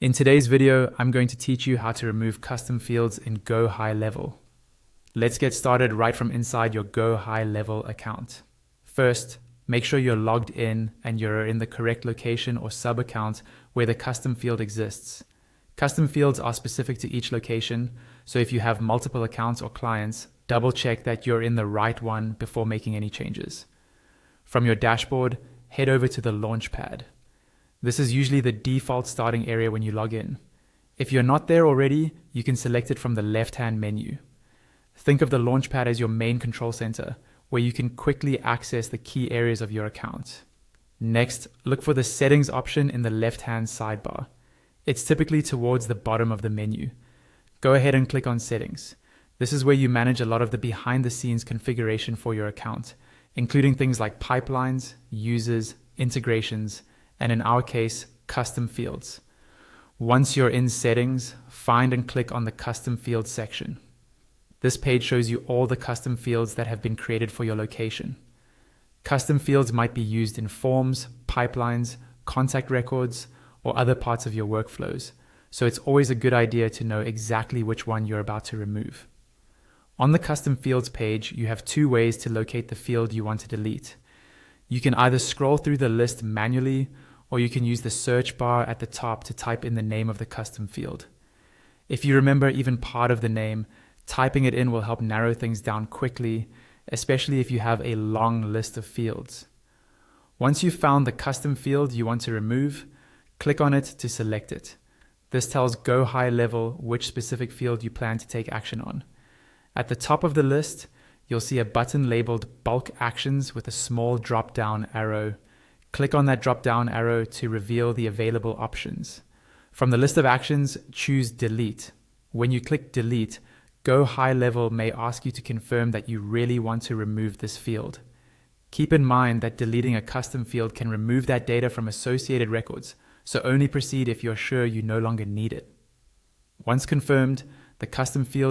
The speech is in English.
In today's video, I'm going to teach you how to remove custom fields in GoHighLevel. Let's get started right from inside your GoHighLevel account. First, make sure you're logged in and you're in the correct location or sub-account where the custom field exists. Custom fields are specific to each location, so if you have multiple accounts or clients, double check that you're in the right one before making any changes. From your dashboard, head over to the Launchpad. This is usually the default starting area when you log in. If you're not there already, you can select it from the left-hand menu. Think of the Launchpad as your main control center, where you can quickly access the key areas of your account. Next, look for the Settings option in the left-hand sidebar. It's typically towards the bottom of the menu. Go ahead and click on Settings. This is where you manage a lot of the behind-the-scenes configuration for your account, including things like pipelines, users, integrations, and in our case, custom fields. Once you're in Settings, find and click on the Custom Fields section. This page shows you all the custom fields that have been created for your location. Custom fields might be used in forms, pipelines, contact records, or other parts of your workflows, so it's always a good idea to know exactly which one you're about to remove. On the Custom Fields page, you have two ways to locate the field you want to delete. You can either scroll through the list manually, or you can use the search bar at the top to type in the name of the custom field. If you remember even part of the name, typing it in will help narrow things down quickly, especially if you have a long list of fields. Once you've found the custom field you want to remove, click on it to select it. This tells GoHighLevel which specific field you plan to take action on. At the top of the list, you'll see a button labeled Bulk Actions with a small drop-down arrow. Click on that drop-down arrow to reveal the available options. From the list of actions, choose Delete. When you click Delete, GoHighLevel may ask you to confirm that you really want to remove this field. Keep in mind that deleting a custom field can remove that data from associated records, so only proceed if you're sure you no longer need it. Once confirmed, the custom field